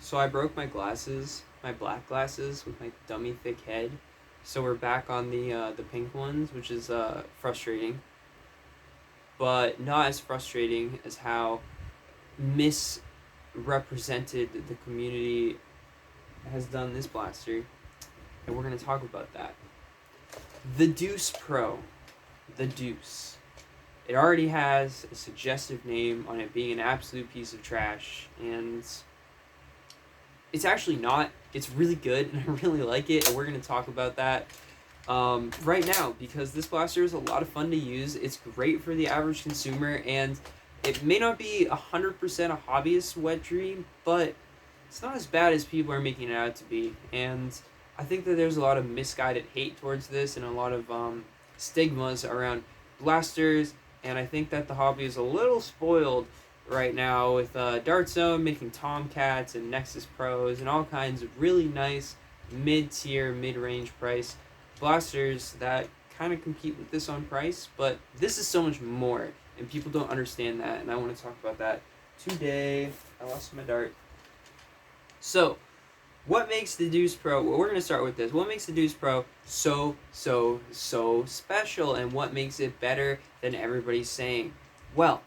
So I broke my glasses, my black glasses with my dummy thick head. So we're back on the pink ones, which is frustrating, but not as frustrating as how misrepresented the community has done this blaster, and we're gonna talk about that. The Deuce Pro, the Deuce. It already has a suggestive name on it being an absolute piece of trash, and it's actually not. It's really good, and I really like it, and we're going to talk about that right now, because this blaster is a lot of fun to use. It's great for the average consumer, and it may not be 100% a hobbyist wet dream, but it's not as bad as people are making it out to be, and I think that there's a lot of misguided hate towards this, and a lot of stigmas around blasters, and I think that the hobby is a little spoiled right now with Dart Zone making Tomcats and Nexus Pros and all kinds of really nice mid-tier, mid-range price blasters that kind of compete with this on price, but this is so much more, and people don't understand that, and I want to talk about that today. I lost my dart. So, what makes the Deuce Pro, well, we're going to start with this. What makes the Deuce Pro so special, and what makes it better than everybody's saying? Well,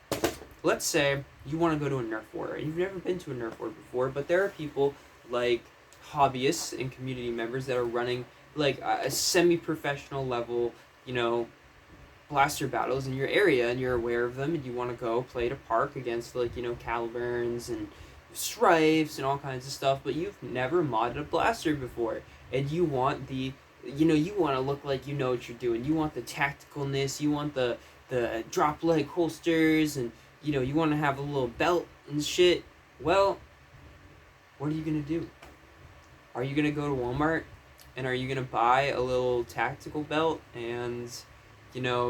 let's say you want to go to a Nerf war. You've never been to a Nerf war before, but there are people like hobbyists and community members that are running like a semi-professional level, blaster battles in your area, and you're aware of them, and you want to go play at a park against Caliburns and Strifes and all kinds of stuff, but you've never modded a blaster before, and you want you want to look like you know what you're doing. You want the tacticalness, you want the drop leg holsters, and you want to have a little belt and shit. Well, what are you gonna do? Are you gonna go to Walmart and are you gonna buy a little tactical belt and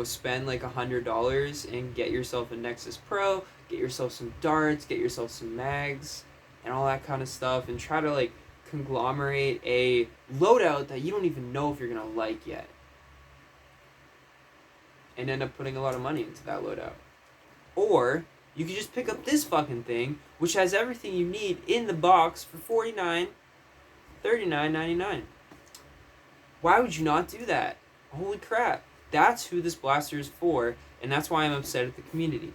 spend like $100 and get yourself a Nexus Pro, get yourself some darts, get yourself some mags, and all that kind of stuff, and try to conglomerate a loadout that you don't even know if you're gonna like yet, and end up putting a lot of money into that loadout? Or you could just pick up this fucking thing, which has everything you need in the box for $39.99. Why would you not do that? Holy crap. That's who this blaster is for, and that's why I'm upset at the community.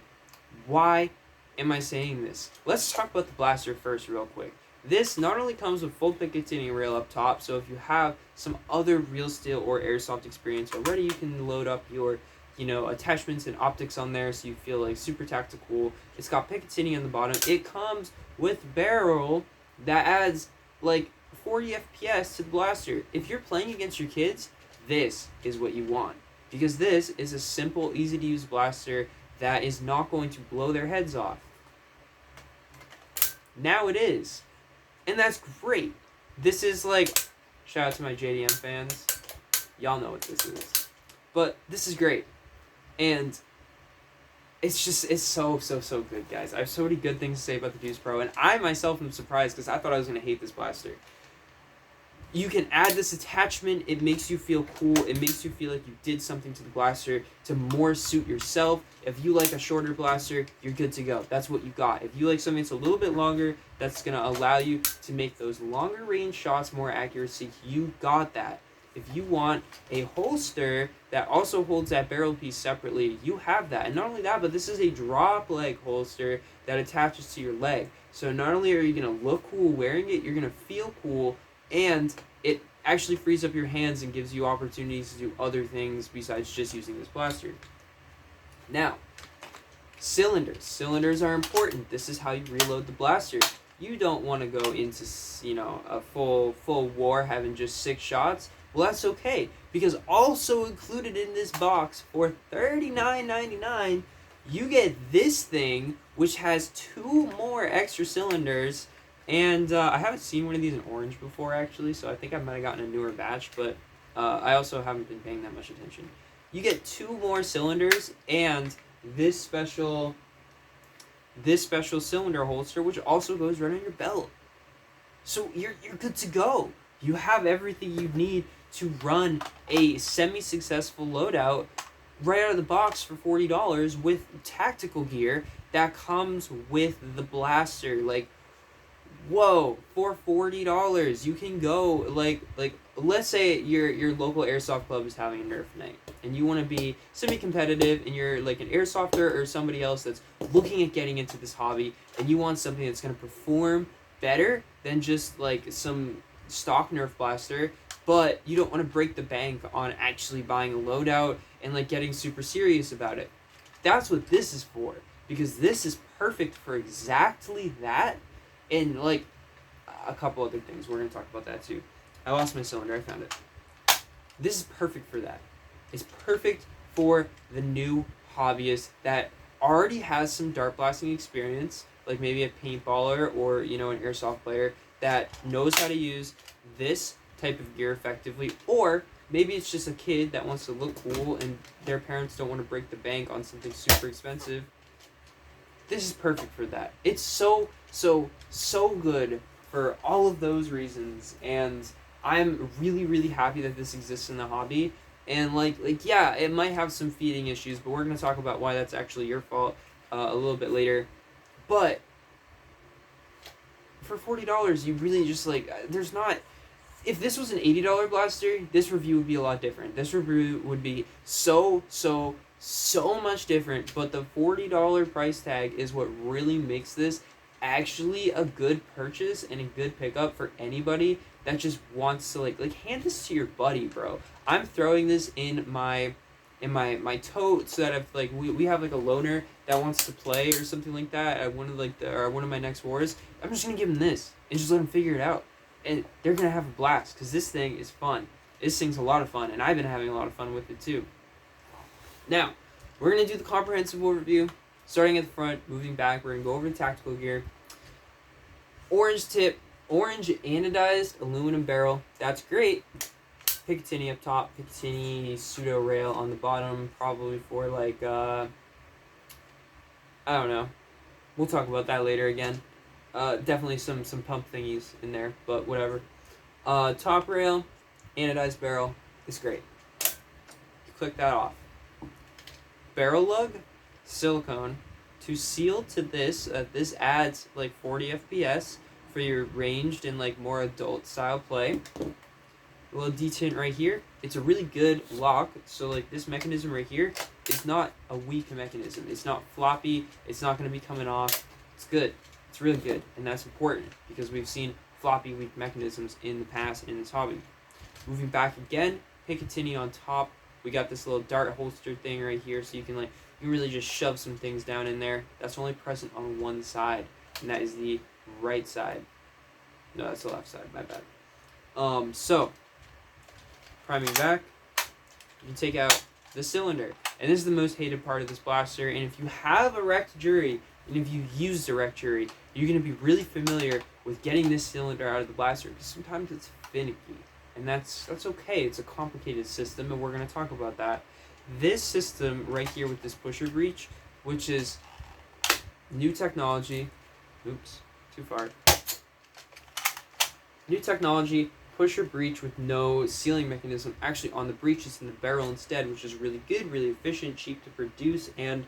Why am I saying this? Let's talk about the blaster first real quick. This not only comes with full Picatinny rail up top, so if you have some other real steel or airsoft experience already, you can load up your attachments and optics on there so you feel like super tactical. It's got Picatinny on the bottom. It comes with barrel that adds 40 FPS to the blaster. If you're playing against your kids, this is what you want, because this is a simple, easy to use blaster that is not going to blow their heads off. Now it is, and that's great. This is shout out to my JDM fans, y'all know what this is, but this is great. And it's so good, guys. I have so many good things to say about the Deuce Pro, and I myself am surprised because I thought I was going to hate this blaster. You can add this attachment. It makes you feel cool. It makes you feel like you did something to the blaster to more suit yourself. If you like a shorter blaster, you're good to go. That's what you got. If you like something that's a little bit longer, that's going to allow you to make those longer range shots more accuracy, you got that. If you want a holster that also holds that barrel piece separately, you have that. And not only that, but this is a drop leg holster that attaches to your leg. So not only are you going to look cool wearing it, you're going to feel cool, and it actually frees up your hands and gives you opportunities to do other things besides just using this blaster. Now, cylinders. Cylinders are important. This is how you reload the blaster. You don't want to go into, a full war having just 6 shots. Well, that's okay, because also included in this box for $39.99, you get this thing, which has 2 more extra cylinders, and I haven't seen one of these in orange before, actually, so I think I might have gotten a newer batch, but I also haven't been paying that much attention. You get 2 more cylinders, and this special cylinder holster, which also goes right on your belt. So you're good to go. You have everything you need to run a semi-successful loadout right out of the box for $40 with tactical gear that comes with the blaster. Whoa, for $40 you can go like let's say your local airsoft club is having a Nerf night and you want to be semi-competitive and you're like an airsofter or somebody else that's looking at getting into this hobby and you want something that's going to perform better than just like some stock Nerf blaster, but you don't want to break the bank on actually buying a loadout and like getting super serious about it. That's what this is for, because this is perfect for exactly that. And like a couple other things, we're gonna talk about that too. I lost my cylinder, I found it. This is perfect for that. It's perfect for the new hobbyist that already has some dart blasting experience, like maybe a paintballer or an airsoft player that knows how to use this type of gear effectively, or maybe it's just a kid that wants to look cool and their parents don't want to break the bank on something super expensive. This is perfect for that. It's so good for all of those reasons, and I'm really happy that this exists in the hobby. And like yeah, it might have some feeding issues, but we're gonna talk about why that's actually your fault a little bit later. But for $40, you really just there's not. If this was an $80 blaster, this review would be a lot different. This review would be so much different, but the $40 price tag is what really makes this actually a good purchase and a good pickup for anybody that just wants to like hand this to your buddy, bro. I'm throwing this in my tote so that if we have like a loner that wants to play or something like that at one of my next wars, I'm just gonna give him this and just let him figure it out, and they're gonna have a blast because this thing is fun. This thing's a lot of fun, and I've been having a lot of fun with it too. Now, we're going to do the comprehensive overview, starting at the front, moving back. We're going to go over the tactical gear. Orange tip, orange anodized aluminum barrel. That's great. Picatinny up top, Picatinny pseudo rail on the bottom, probably for I don't know. We'll talk about that later again. Definitely some pump thingies in there, but whatever. Top rail, anodized barrel is great. Click that off. Barrel lug, silicone, to seal to this. This adds 40 FPS for your ranged and more adult style play. A little detent right here. It's a really good lock. So this mechanism right here is not a weak mechanism. It's not floppy. It's not going to be coming off. It's good. It's really good, and that's important because we've seen floppy weak mechanisms in the past in this hobby. Moving back again, Picatinny on top. We got this little dart holster thing right here, so you can really just shove some things down in there. That's only present on one side, and that is the right side. No, that's the left side. My bad. So priming back, you can take out the cylinder, and this is the most hated part of this blaster. And if you have a wrecked jury, and if you used a wrecked jury, you're gonna be really familiar with getting this cylinder out of the blaster because sometimes it's finicky. And that's okay. It's a complicated system, and we're going to talk about that. This system right here with this pusher breech, which is new technology. Oops, too far. New technology, pusher breech with no sealing mechanism actually on the breech. It's in the barrel instead, which is really good, really efficient, cheap to produce, and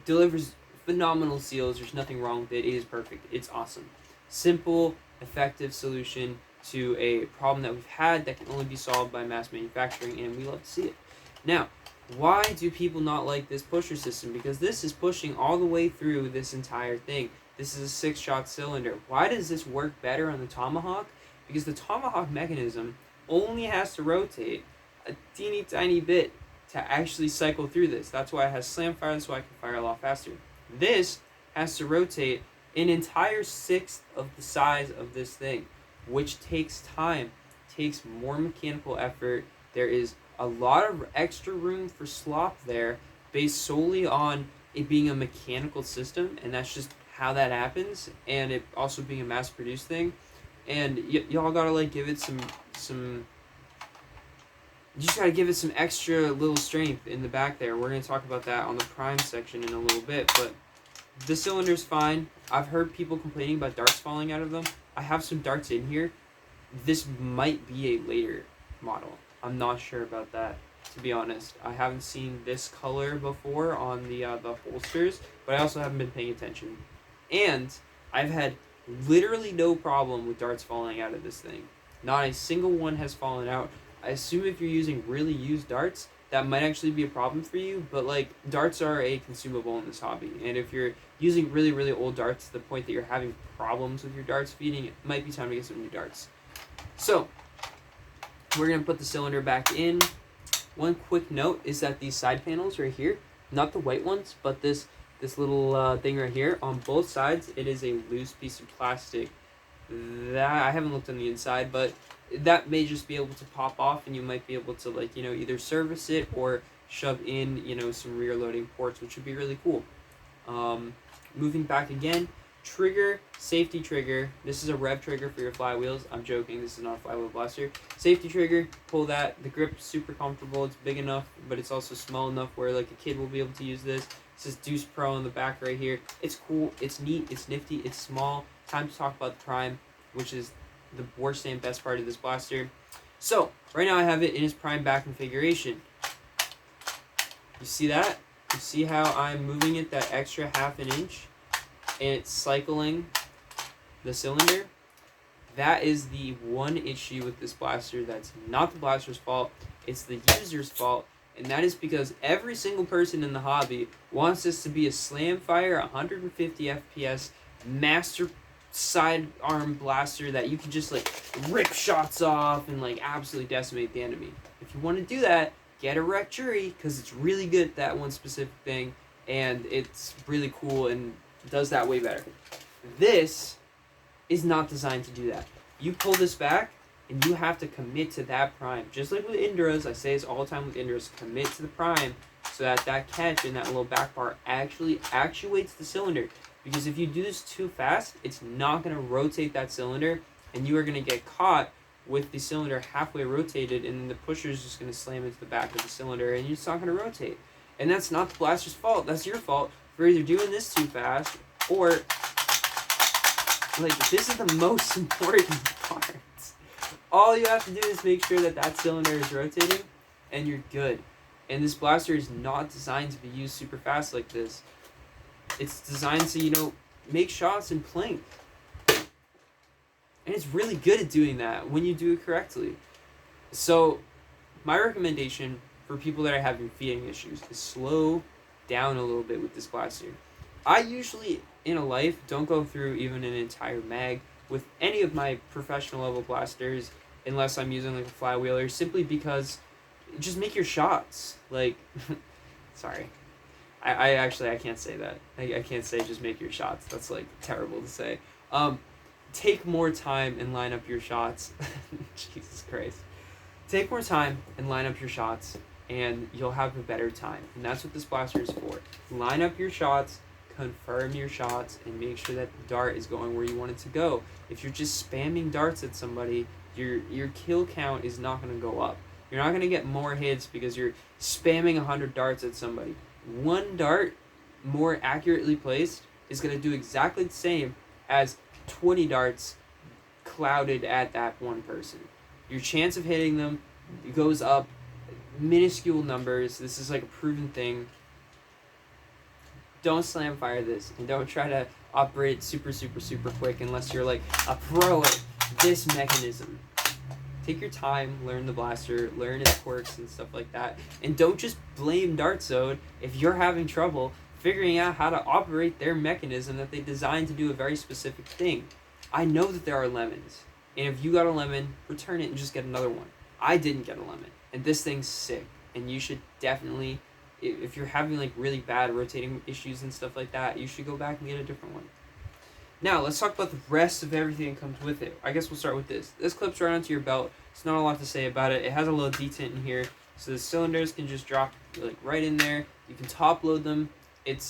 delivers phenomenal seals. There's nothing wrong with it. It is perfect. It's awesome. Simple, effective solution to a problem that we've had that can only be solved by mass manufacturing, and we love to see it. Now, why do people not like this pusher system? Because this is pushing all the way through this entire thing. This is a 6-shot cylinder. Why does this work better on the Tomahawk? Because the Tomahawk mechanism only has to rotate a teeny tiny bit to actually cycle through this. That's why it has slam fire, that's why I can fire a lot faster. This has to rotate an entire sixth of the size of this thing, which takes time, takes more mechanical effort. There is a lot of extra room for slop there based solely on it being a mechanical system, and that's just how that happens, and it also being a mass-produced thing. And y'all gotta give it some you just gotta give it some extra little strength in the back there. We're gonna talk about that on the prime section in a little bit, but the cylinder's fine. I've heard people complaining about darts falling out of them. I have some darts in here. This might be a later model. I'm not sure about that, to be honest. I haven't seen this color before on the holsters, but I also haven't been paying attention. And I've had Literally no problem with darts falling out of this thing. Not a single one has fallen out. I assume if you're using really used darts, that might actually be a problem for you, but like darts are a consumable in this hobby, and if you're using really, really old darts to the point that you're having problems with your darts feeding, it might be time to get some new darts. So, we're going to put the cylinder back in. One quick note is that these side panels right here, not the white ones, but this little thing right here, on both sides, it is a loose piece of plastic. That I haven't looked on the inside, but that may just be able to pop off, and you might be able to, like, you know, either service it or shove in, you know, some rear loading ports, which would be really cool. Moving back again, trigger, safety trigger. This is a rev trigger for your flywheels. I'm joking, this is not a flywheel blaster. Safety trigger, pull that. The grip's super comfortable. It's big enough, but it's also small enough where like a kid will be able to use this. It says Deuce Pro on the back right here. It's cool, it's neat, it's nifty, it's small. Time to talk about the prime, which is the worst and best part of this blaster. So, right now I have it in its prime back configuration. You see that? You see how I'm moving it that extra half an inch? And it's cycling the cylinder? That is the one issue with this blaster that's not the blaster's fault, it's the user's fault, and that is because every single person in the hobby wants this to be a slam fire, 150 FPS, master sidearm blaster that you can just like rip shots off and like absolutely decimate the enemy. If you want to do that, get a rec jury, because it's really good at that one specific thing, and it's really cool and does that way better. This is not designed to do that. You pull this back, and you have to commit to that prime. Just like with Indras, I say this all the time with Indras, commit to the prime so that that catch and that little back bar actually actuates the cylinder. Because if you do this too fast, it's not going to rotate that cylinder, and you are going to get caught with the cylinder halfway rotated, and then the pusher is just going to slam into the back of the cylinder, and it's not going to rotate. And that's not the blaster's fault. That's your fault for either doing this too fast, or, like, this is the most important part. All you have to do is make sure that that cylinder is rotating, and you're good. And this blaster is not designed to be used super fast like this. It's designed to, you know, make shots and plank. And it's really good at doing that when you do it correctly. So, my recommendation for people that are having feeding issues is slow down a little bit with this blaster. I usually, in a life, don't go through even an entire mag with any of my professional level blasters unless I'm using like a flywheeler, simply because just make your shots. Like, sorry. I can't say that. I can't say just make your shots. That's like terrible to say. Take more time and line up your shots. Jesus Christ. Take more time and line up your shots, and you'll have a better time. And that's what this blaster is for. Line up your shots, confirm your shots, and make sure that the dart is going where you want it to go. If you're just spamming darts at somebody, your kill count is not going to go up. You're not going to get more hits because you're spamming 100 darts at somebody. One dart more accurately placed is going to do exactly the same as 20 darts clouded at that one person. Your chance of hitting them goes up minuscule numbers. This is like a proven thing. Don't slam fire this, and don't try to operate super quick unless you're like a pro at this mechanism. Take your time, learn the blaster, learn its quirks and stuff like that, and don't just blame DartZone if you're having trouble figuring out how to operate their mechanism that they designed to do a very specific thing. I know that there are lemons, and if you got a lemon, return it and just get another one. I didn't get a lemon, and this thing's sick, and you should definitely, if you're having like really bad rotating issues and stuff like that, you should go back and get a different one. Now, let's talk about the rest of everything that comes with it. I guess we'll start with this. This clips right onto your belt. It's not a lot to say about it. It has a little detent in here, so the cylinders can just drop like right in there. You can top load them. It's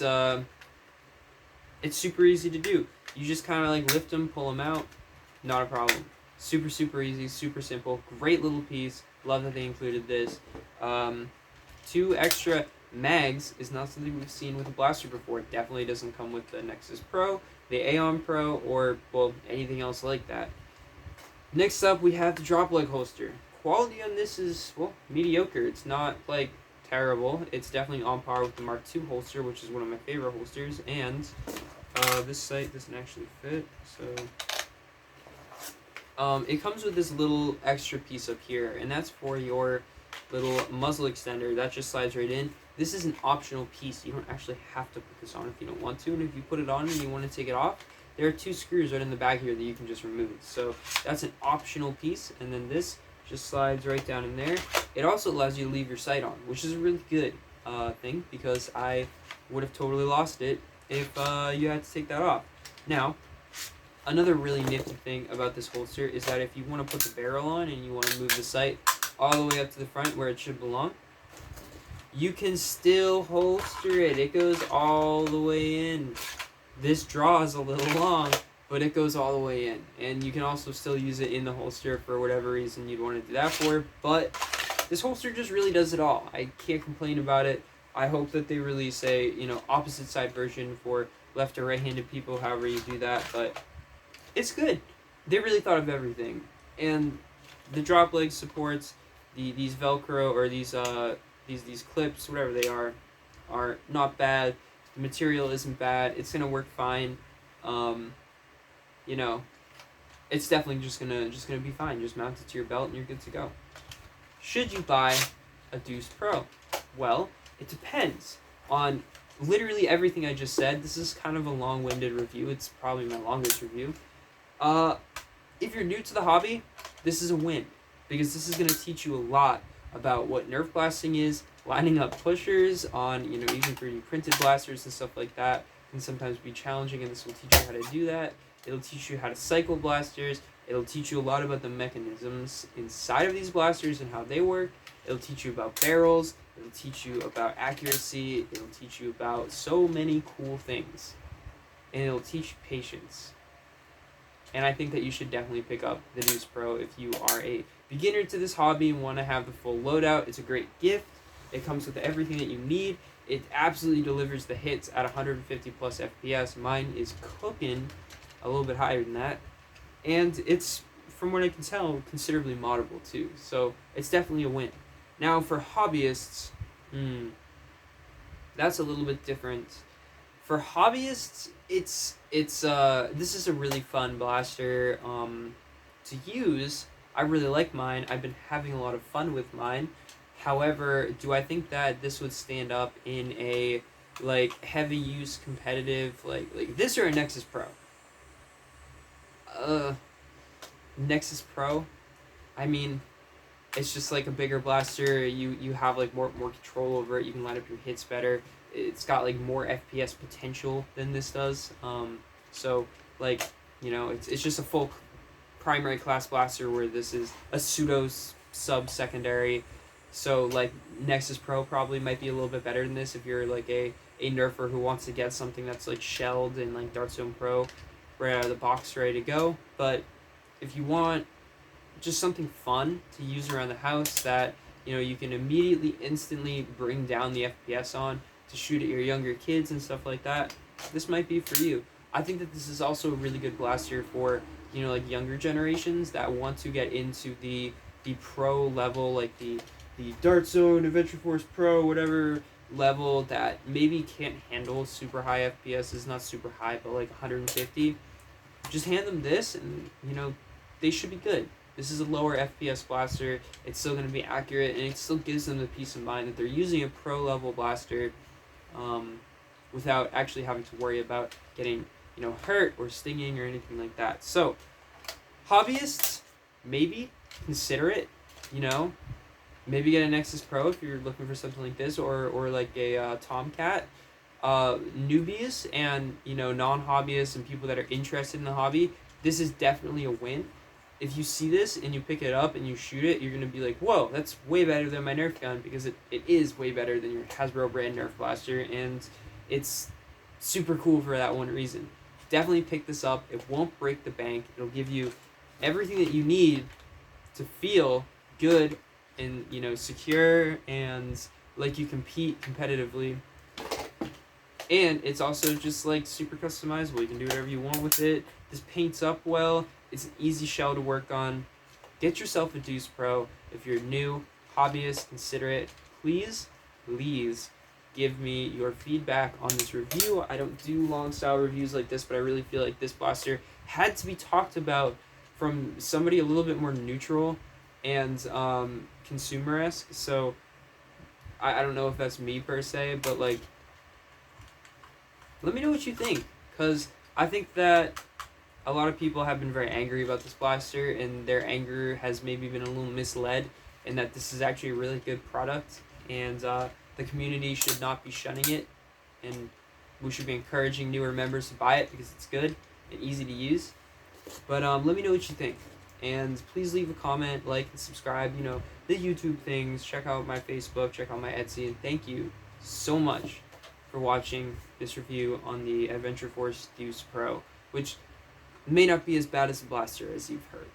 super easy to do. You just kind of like lift them, pull them out. Not a problem. Super easy, super simple. Great little piece. Love that they included this. 2 extra mags is not something we've seen with a blaster before. It definitely doesn't come with the Nexus Pro, the Aeon Pro, or, well, anything else like that. Next up, we have the drop leg holster. Quality on this is, well, mediocre. It's not, like, terrible. It's definitely on par with the Mark II holster, which is one of my favorite holsters, and This sight doesn't actually fit, so it comes with this little extra piece up here, and that's for your little muzzle extender. That just slides right in. This is an optional piece. You don't actually have to put this on if you don't want to, and if you put it on and you want to take it off, there are 2 screws right in the back here that you can just remove. So that's an optional piece, and then this just slides right down in there. It also allows you to leave your sight on, which is a really good thing, because I would have totally lost it if you had to take that off. Now, another really nifty thing about this holster is that if you want to put the barrel on and you want to move the sight all the way up to the front where it should belong, you can still holster it. It goes all the way in. This draw is a little long, but it goes all the way in. And you can also still use it in the holster for whatever reason you'd want to do that for. But this holster just really does it all. I can't complain about it. I hope that they release a, opposite side version for left or right-handed people, however you do that. But it's good. They really thought of everything. And the drop leg supports, these Velcro or these clips, whatever they are not bad. The material isn't bad. It's gonna work fine. It's definitely just gonna be fine. Just mount it to your belt and you're good to go. Should you buy a Deuce Pro? Well, it depends on literally everything I just said. This is kind of a long-winded review. It's probably my longest review. If you're new to the hobby, this is a win, because this is going to teach you a lot about what Nerf blasting is. Lining up pushers on, even 3D printed blasters and stuff like that can sometimes be challenging, and this will teach you how to do that. It'll teach you how to cycle blasters. It'll teach you a lot about the mechanisms inside of these blasters and how they work. It'll teach you about barrels. It'll teach you about accuracy. It'll teach you about so many cool things. And it'll teach you patience. And I think that you should definitely pick up the Deuce Pro if you are a beginner to this hobby and want to have the full loadout. It's a great gift. It comes with everything that you need. It absolutely delivers the hits at 150 plus FPS. Mine is cooking a little bit higher than that. And it's, from what I can tell, considerably moddable too. So it's definitely a win. Now for hobbyists, that's a little bit different. For hobbyists, this is a really fun blaster to use. I really like mine. I've been having a lot of fun with mine. However, do I think that this would stand up in a heavy use competitive like this or a Nexus Pro? Nexus Pro. I mean, it's just like a bigger blaster. You have more control over it. You can line up your hits better. It's got more FPS potential than this does. So it's just a full primary class blaster, where this is a pseudo sub secondary. So Nexus Pro probably might be a little bit better than this if you're a nerfer who wants to get something that's shelled and Dart Zone Pro right out of the box ready to go. But if you want just something fun to use around the house that you can immediately instantly bring down the FPS on to shoot at your younger kids and stuff like that, this might be for you. I think that this is also a really good blaster for younger generations that want to get into the pro level, the Dart Zone, Adventure Force Pro, whatever level that maybe can't handle super high FPS, is not super high, but 150. Just hand them this and they should be good. This is a lower FPS blaster. It's still going to be accurate, and it still gives them the peace of mind that they're using a pro level blaster without actually having to worry about getting hurt or stinging or anything like that. So hobbyists, maybe consider it. Maybe get a Nexus Pro if you're looking for something like this, or a Tomcat. Newbies and non-hobbyists and people that are interested in the hobby, this is definitely a win. If you see this and you pick it up and you shoot it, you're gonna be like, whoa, that's way better than my Nerf gun, because it is way better than your Hasbro brand Nerf blaster, and it's super cool for that one reason. Definitely pick this up. It won't break the bank. It'll give you everything that you need to feel good and secure and like you compete competitively. And it's also just super customizable. You can do whatever you want with it. This paints up well. It's an easy shell to work on. Get yourself a Deuce Pro. If you're new, hobbyist, consider it. Please give me your feedback on this review. I don't do long style reviews like this, but I really feel like this blaster had to be talked about from somebody a little bit more neutral and consumer-esque. So I don't know if that's me per se, but like, let me know what you think, because I think that a lot of people have been very angry about this blaster, and their anger has maybe been a little misled, in that this is actually a really good product, and the community should not be shunning it, and we should be encouraging newer members to buy it because it's good and easy to use. But let me know what you think, and please leave a comment, like, and subscribe. You know, the YouTube things. Check out my Facebook. Check out my Etsy. And thank you so much for watching this review on the Adventure Force Deuce Pro, which may not be as bad as the blaster as you've heard.